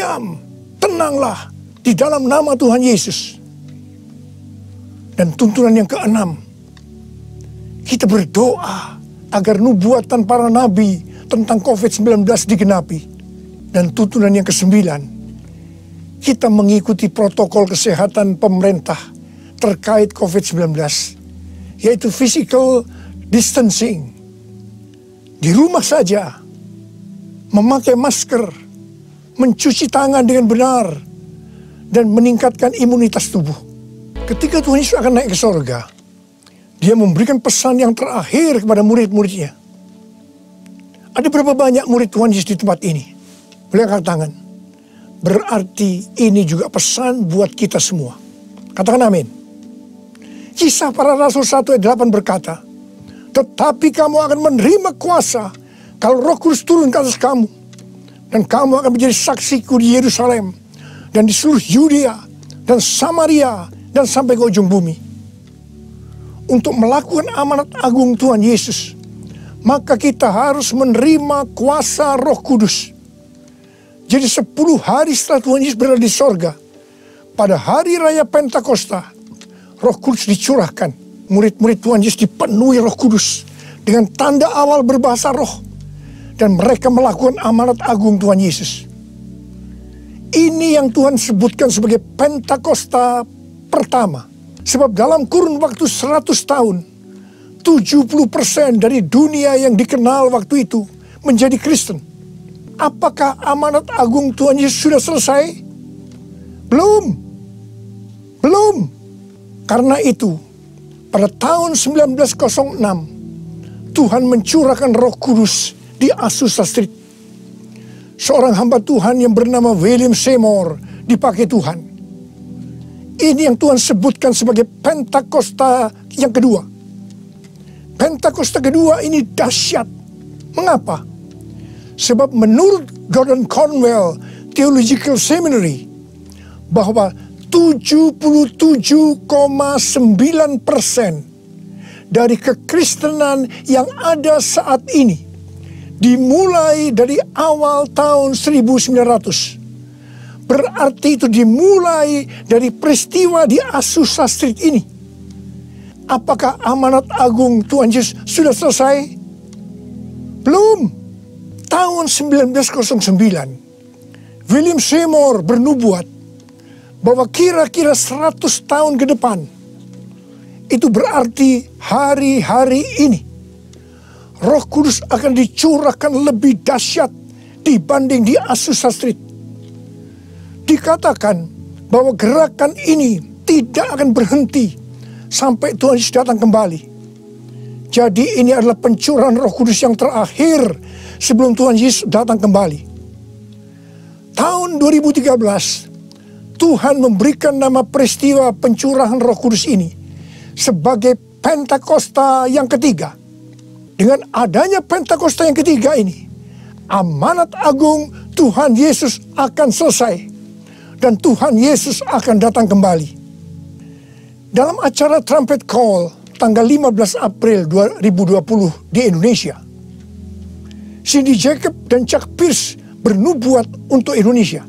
diam, tenanglah di dalam nama Tuhan Yesus. Dan tuntunan yang keenam, kita berdoa agar nubuatan para nabi tentang COVID-19 digenapi. Dan tuntunan yang kesembilan, kita mengikuti protokol kesehatan pemerintah terkait COVID-19, yaitu physical distancing. Di rumah saja, memakai masker, mencuci tangan dengan benar, dan meningkatkan imunitas tubuh. Ketika Tuhan Yesus akan naik ke sorga, Dia memberikan pesan yang terakhir kepada murid-muridnya. Ada berapa banyak murid Tuhan Yesus di tempat ini? Boleh angkat tangan. Berarti ini juga pesan buat kita semua. Katakan amin. Kisah para Rasul 1 ayat 8 berkata, tetapi kamu akan menerima kuasa kalau Roh Kudus turun ke atas kamu. Dan kamu akan menjadi saksiku di Yerusalem dan di seluruh Yudea dan Samaria dan sampai ke ujung bumi. Untuk melakukan amanat agung Tuhan Yesus, maka kita harus menerima kuasa Roh Kudus. Jadi 10 hari setelah Tuhan Yesus berada di sorga, pada hari raya Pentakosta, Roh Kudus dicurahkan. Murid-murid Tuhan Yesus dipenuhi Roh Kudus dengan tanda awal berbahasa roh. Dan mereka melakukan amanat agung Tuhan Yesus. Ini yang Tuhan sebutkan sebagai Pentakosta pertama. Sebab dalam kurun waktu 100 tahun, 70% dari dunia yang dikenal waktu itu menjadi Kristen. Apakah amanat agung Tuhan Yesus sudah selesai? Belum. Belum. Karena itu, pada tahun 1906, Tuhan mencurahkan Roh Kudus di Azusa Street. Seorang hamba Tuhan yang bernama William Seymour dipakai Tuhan. Ini yang Tuhan sebutkan sebagai Pentakosta yang kedua. Pentakosta kedua ini dahsyat. Mengapa? Sebab menurut Gordon Conwell Theological Seminary, bahwa 77,9% dari kekristenan yang ada saat ini dimulai dari awal tahun 1900. Berarti itu dimulai dari peristiwa di Azusa Street ini. Apakah amanat agung Tuhan Yesus sudah selesai? Belum. Tahun 1909, William Seymour bernubuat bahwa kira-kira 100 tahun ke depan, itu berarti hari-hari ini, Roh Kudus akan dicurahkan lebih dahsyat dibanding di Azusa Street. Dikatakan bahwa gerakan ini tidak akan berhenti sampai Tuhan Yesus datang kembali. Jadi ini adalah pencurahan Roh Kudus yang terakhir sebelum Tuhan Yesus datang kembali. Tahun 2013, Tuhan memberikan nama peristiwa pencurahan Roh Kudus ini sebagai Pentakosta yang ketiga. Dengan adanya Pentakosta yang ketiga ini, amanat agung Tuhan Yesus akan selesai. Dan Tuhan Yesus akan datang kembali. Dalam acara Trumpet Call tanggal 15 April 2020 di Indonesia, Cindy Jacob dan Chuck Pierce bernubuat untuk Indonesia.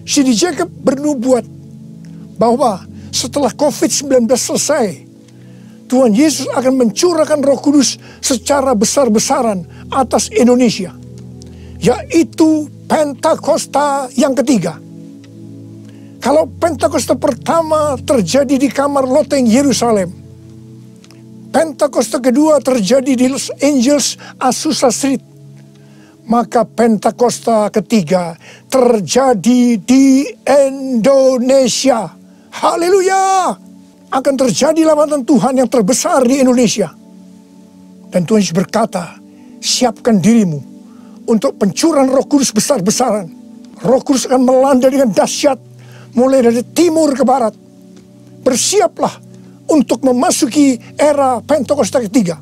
Cindy Jacob bernubuat bahwa setelah COVID-19 selesai, Tuhan Yesus akan mencurahkan Roh Kudus secara besar-besaran atas Indonesia, yaitu Pentakosta yang ketiga. Kalau Pentakosta pertama terjadi di kamar loteng Yerusalem, Pentakosta kedua terjadi di Los Angeles, Azusa Street, maka Pentakosta ketiga terjadi di Indonesia. Haleluya! Akan terjadi lambatan Tuhan yang terbesar di Indonesia. Dan Tuhan Yesus berkata, siapkan dirimu untuk pencurahan Roh Kudus besar-besaran. Roh Kudus akan melanda dengan dahsyat mulai dari timur ke barat. Bersiaplah untuk memasuki era Pentakosta ketiga.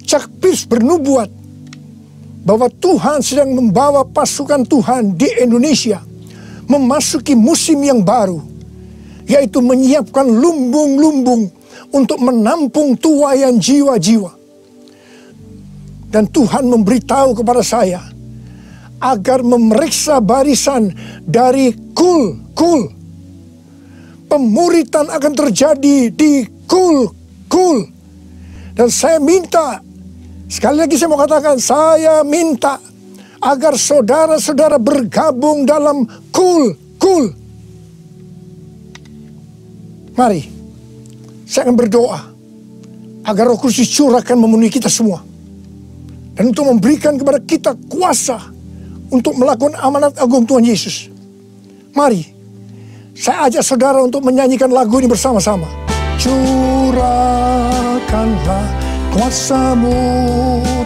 Chuck Pierce bernubuat bahwa Tuhan sedang membawa pasukan Tuhan di Indonesia memasuki musim yang baru, yaitu menyiapkan lumbung-lumbung untuk menampung tuaian jiwa-jiwa. Dan Tuhan memberitahu kepada saya, agar memeriksa barisan dari kul. Pemuritan akan terjadi di kul. Dan saya minta, sekali lagi saya mau katakan, saya minta agar saudara-saudara bergabung dalam kul. Mari, saya akan berdoa agar Roh Kudus dicurahkan memenuhi kita semua. Dan untuk memberikan kepada kita kuasa untuk melakukan amanat agung Tuhan Yesus. Mari, saya ajak saudara untuk menyanyikan lagu ini bersama-sama. Curahkanlah kuasa-Mu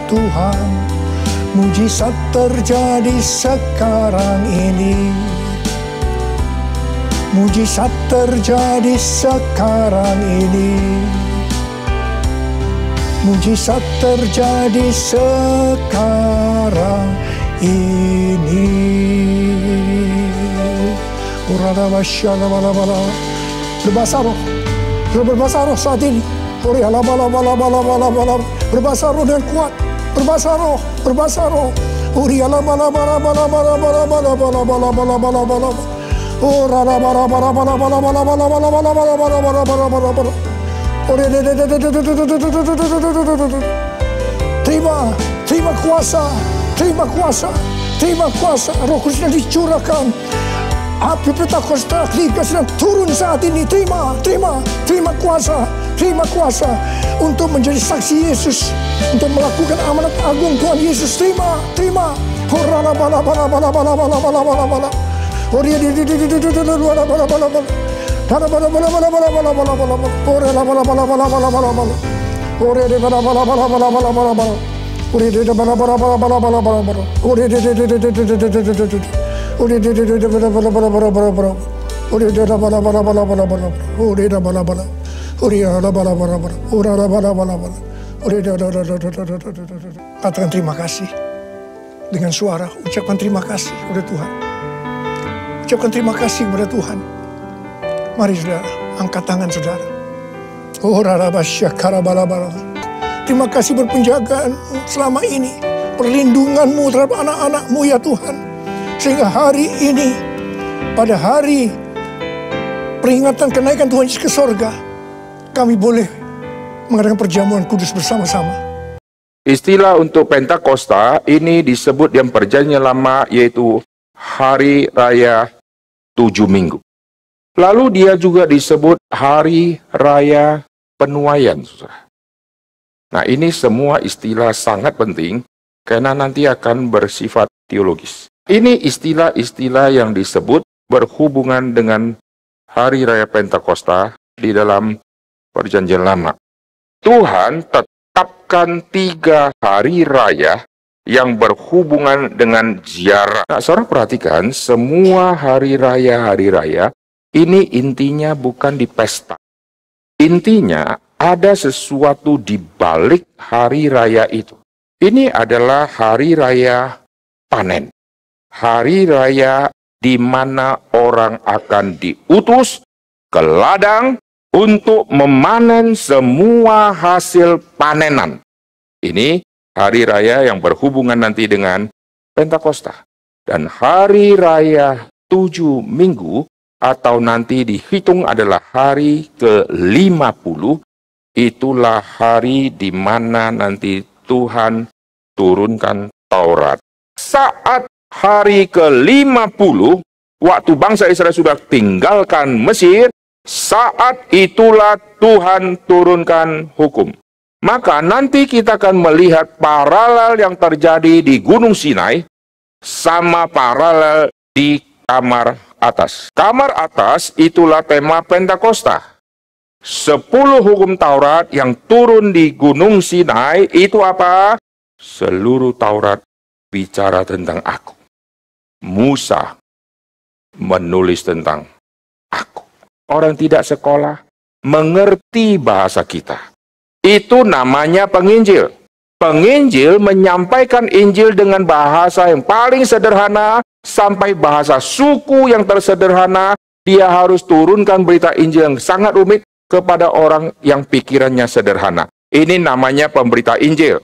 Tuhan, mujizat terjadi sekarang ini. Mujizat terjadi sekarang ini. Mujizat terjadi sekarang ini. Berbahasa roh. Berbahasa roh saat ini. Berbahasa roh dengan kuat. Berbahasa roh. Berbahasa roh. Terima kuasa. Roh Kudus yang dicurahkan. Api Pentakosta sedang turun saat ini. Terima kuasa untuk menjadi saksi Yesus, untuk melakukan amanat agung Tuhan Yesus. Terima. Katakan terima kasih dengan suara. Ucapkan terima kasih kepada Tuhan. Ucapkan terima kasih kepada Tuhan. Mari saudara, angkat tangan saudara. Terima kasih berpenjagaan selama ini, perlindungan-Mu terhadap anak-anak-Mu ya Tuhan. Sehingga hari ini, pada hari peringatan kenaikan Tuhan Yesus ke sorga, kami boleh mengadakan perjamuan kudus bersama-sama. Istilah untuk Pentakosta ini disebut yang perjanjian lama, yaitu Hari Raya 7 Minggu. Lalu dia juga disebut Hari Raya Penuaian. Nah, ini semua istilah sangat penting karena nanti akan bersifat teologis. Ini istilah-istilah yang disebut berhubungan dengan Hari Raya Pentakosta di dalam Perjanjian Lama. Tuhan tetapkan 3 hari raya yang berhubungan dengan ziarah. Nah, saudara perhatikan, semua hari raya ini intinya bukan di pesta. Intinya ada sesuatu di balik hari raya itu. Ini adalah hari raya panen. Hari raya di mana orang akan diutus ke ladang untuk memanen semua hasil panenan. Ini hari raya yang berhubungan nanti dengan Pentakosta. Dan hari raya 7 minggu atau nanti dihitung adalah hari ke-50, itulah hari di mana nanti Tuhan turunkan Taurat. Saat hari ke-50, waktu bangsa Israel sudah tinggalkan Mesir, saat itulah Tuhan turunkan hukum. Maka nanti kita akan melihat paralel yang terjadi di Gunung Sinai sama paralel di kamar atas. Kamar atas itulah tema Pentakosta. 10 hukum Taurat yang turun di Gunung Sinai itu apa? Seluruh Taurat bicara tentang aku. Musa menulis tentang aku. Orang tidak sekolah mengerti bahasa kita. Itu namanya penginjil. Penginjil menyampaikan Injil dengan bahasa yang paling sederhana sampai bahasa suku yang tersederhana. Dia harus turunkan berita Injil yang sangat rumit kepada orang yang pikirannya sederhana. Ini namanya pemberita Injil.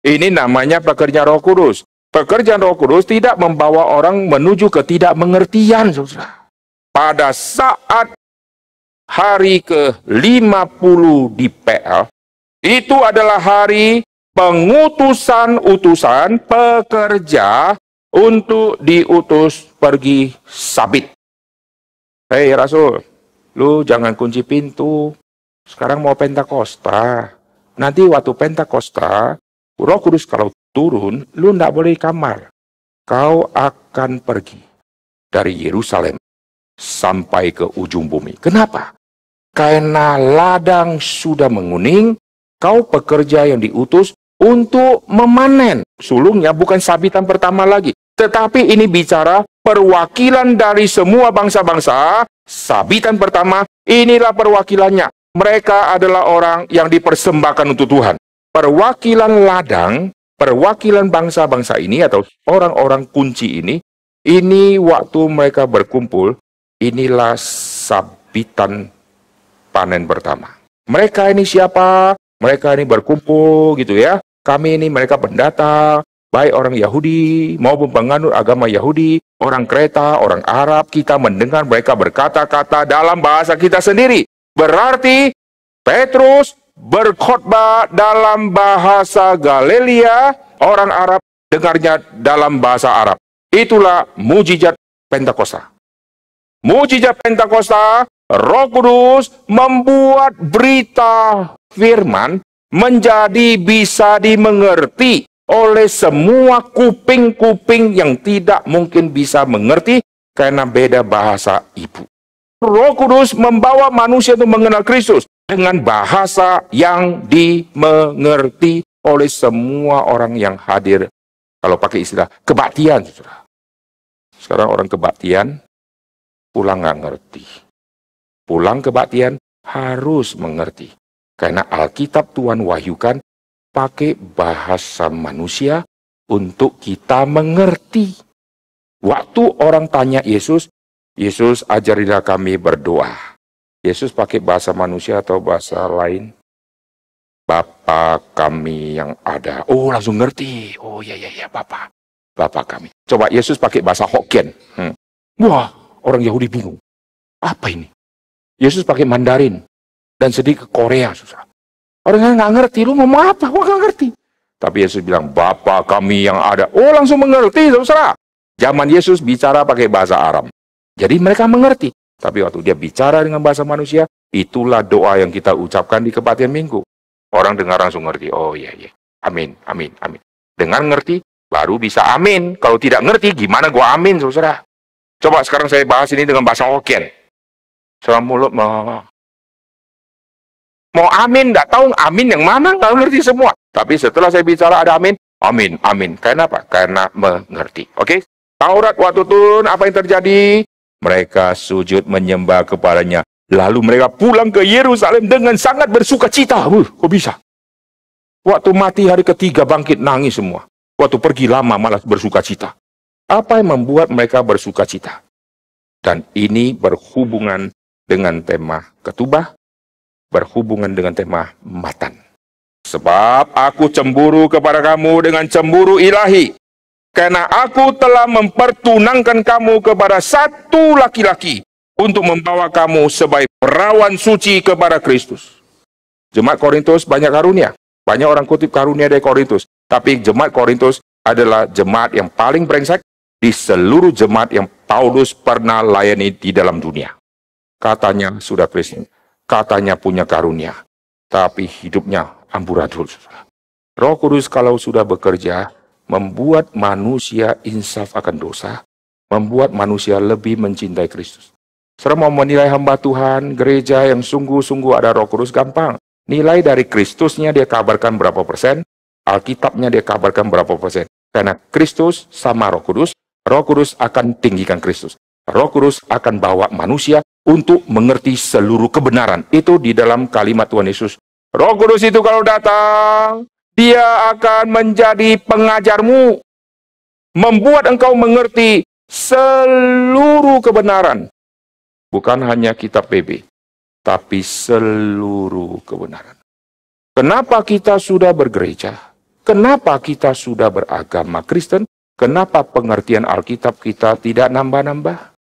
Ini namanya pekerja Roh Kudus. Pekerjaan Roh Kudus tidak membawa orang menuju ketidakmengertian, saudara. Pada saat hari ke-50 di PL, itu adalah hari pengutusan-utusan pekerja untuk diutus pergi sabit. Hei Rasul, lu jangan kunci pintu. Sekarang mau Pentakosta. Nanti waktu Pentakosta, Roh Kudus kalau turun, lu nggak boleh di kamar. Kau akan pergi dari Yerusalem sampai ke ujung bumi. Kenapa? Karena ladang sudah menguning, kau pekerja yang diutus untuk memanen. Sulungnya bukan sabitan pertama lagi, tetapi ini bicara perwakilan dari semua bangsa-bangsa. Sabitan pertama, inilah perwakilannya. Mereka adalah orang yang dipersembahkan untuk Tuhan. Perwakilan ladang, perwakilan bangsa-bangsa ini atau orang-orang kunci ini waktu mereka berkumpul, inilah sabitan panen pertama. Mereka ini siapa? Mereka ini berkumpul gitu ya. Kami ini mereka pendatang, baik orang Yahudi maupun penganut agama Yahudi, orang Kreta, orang Arab. Kita mendengar mereka berkata-kata dalam bahasa kita sendiri. Berarti Petrus berkhotbah dalam bahasa Galilea, orang Arab dengarnya dalam bahasa Arab. Itulah mujizat Pentakosta. Mujizat Pentakosta, Roh Kudus membuat berita firman menjadi bisa dimengerti oleh semua kuping-kuping yang tidak mungkin bisa mengerti karena beda bahasa ibu. Roh Kudus membawa manusia untuk mengenal Kristus dengan bahasa yang dimengerti oleh semua orang yang hadir. Kalau pakai istilah kebaktian, saudara. Sekarang orang kebaktian pulang nggak ngerti. Pulang kebaktian harus mengerti. Karena Alkitab Tuhan wahyukan pakai bahasa manusia untuk kita mengerti. Waktu orang tanya Yesus, Yesus ajarilah kami berdoa. Yesus pakai bahasa manusia atau bahasa lain? Bapa kami yang ada. Oh, langsung ngerti. Oh, ya, Bapa. Bapa kami. Coba Yesus pakai bahasa Hokkien. Wah, orang Yahudi bingung. Apa ini? Yesus pakai Mandarin dan sedikit Korea, susah. Orang nggak ngerti, lu ngomong apa? Gua nggak ngerti. Tapi Yesus bilang, Bapa kami yang ada. Oh, langsung mengerti, saudara. Zaman Yesus bicara pakai bahasa Aram. Jadi mereka mengerti. Tapi waktu dia bicara dengan bahasa manusia, itulah doa yang kita ucapkan di kebaktian minggu. Orang dengar langsung ngerti. Oh iya. Amin, amin, amin. Dengan ngerti, baru bisa amin. Kalau tidak ngerti, gimana gua amin, saudara? Coba sekarang saya bahas ini dengan bahasa Hokkien. Saudara mulut mau amin, nggak tahu amin yang mana, nggak ngerti semua. Tapi setelah saya bicara ada amin, amin, amin. Karena apa? Karena mengerti. Oke? Taurat waktu turun, apa yang terjadi? Mereka sujud menyembah kepadanya. Lalu mereka pulang ke Yerusalem dengan sangat bersuka cita. Kok bisa? Waktu mati hari ketiga bangkit nangis semua. Waktu pergi lama malah bersuka cita. Apa yang membuat mereka bersuka cita? Dan ini berhubungan dengan tema ketubah, berhubungan dengan tema matan. Sebab aku cemburu kepada kamu dengan cemburu ilahi. Karena aku telah mempertunangkan kamu kepada satu laki-laki untuk membawa kamu sebagai perawan suci kepada Kristus. Jemaat Korintus banyak karunia. Banyak orang kutip karunia dari Korintus. Tapi jemaat Korintus adalah jemaat yang paling brengsek di seluruh jemaat yang Paulus pernah layani di dalam dunia. Katanya sudah Kristen, katanya punya karunia, tapi hidupnya amburadul. Roh Kudus kalau sudah bekerja, membuat manusia insaf akan dosa, membuat manusia lebih mencintai Kristus. Saudara mau menilai hamba Tuhan, gereja yang sungguh-sungguh ada Roh Kudus gampang. Nilai dari Kristusnya dia kabarkan berapa persen, Alkitabnya dia kabarkan berapa persen. Karena Kristus sama Roh Kudus akan tinggikan Kristus. Roh Kudus akan bawa manusia untuk mengerti seluruh kebenaran. Itu di dalam kalimat Tuhan Yesus. Roh Kudus itu kalau datang, dia akan menjadi pengajarmu. Membuat engkau mengerti seluruh kebenaran. Bukan hanya kitab PB, tapi seluruh kebenaran. Kenapa kita sudah bergereja? Kenapa kita sudah beragama Kristen? Kenapa pengertian Alkitab kita tidak nambah-nambah?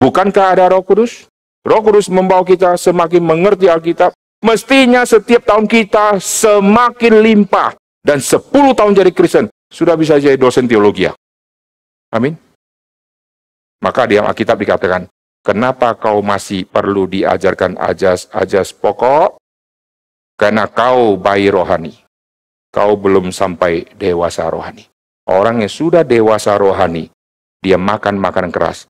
Bukankah ada Roh Kudus? Roh Kudus membawa kita semakin mengerti Alkitab. Mestinya setiap tahun kita semakin limpah. Dan 10 tahun jadi Kristen, sudah bisa jadi dosen teologi. Amin. Maka di Alkitab dikatakan, kenapa kau masih perlu diajarkan ajas-ajas pokok? Karena kau bayi rohani. Kau belum sampai dewasa rohani. Orang yang sudah dewasa rohani, dia makan makanan keras.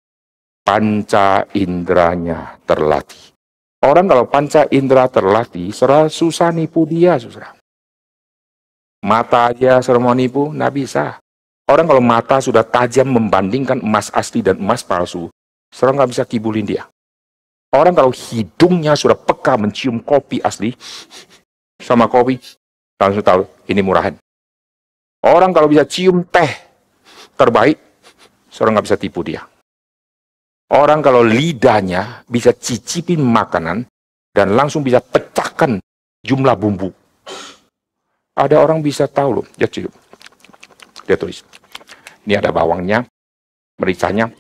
Panca inderanya terlatih. Orang kalau panca indera terlatih, susah nipu dia, saudara. Mata aja suruh mau nipu, nggak bisa. Orang kalau mata sudah tajam membandingkan emas asli dan emas palsu, saudara nggak bisa kibulin dia. Orang kalau hidungnya sudah peka mencium kopi asli, sama kopi, langsung tahu ini murahan. Orang kalau bisa cium teh terbaik, saudara nggak bisa tipu dia. Orang kalau lidahnya bisa cicipin makanan dan langsung bisa pecahkan jumlah bumbu. Ada orang bisa tahu loh, dia cium. Dia tulis, ini ada bawangnya, mericanya,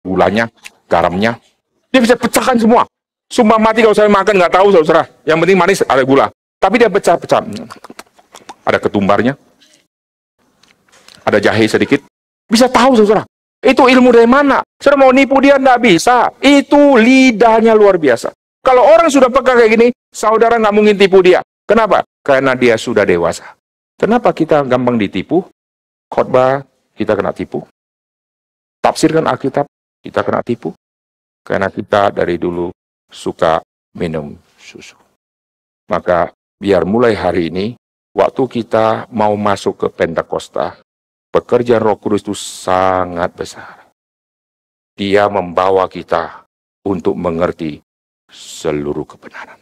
gulanya, garamnya. Dia bisa pecahkan semua. Sumpah mati kalau saya makan nggak tahu saudara. Yang penting manis ada gula. Tapi dia pecah-pecah. Ada ketumbarnya, ada jahe sedikit. Bisa tahu saudara. Itu ilmu dari mana? Saudara mau nipu dia nggak bisa. Itu lidahnya luar biasa. Kalau orang sudah peka kayak gini, saudara nggak mungkin tipu dia. Kenapa? Karena dia sudah dewasa. Kenapa kita gampang ditipu? Khotbah kita kena tipu. Tafsirkan Alkitab kita kena tipu. Karena kita dari dulu suka minum susu. Maka biar mulai hari ini, waktu kita mau masuk ke Pentakosta, pekerjaan Roh Kudus itu sangat besar. Dia membawa kita untuk mengerti seluruh kebenaran.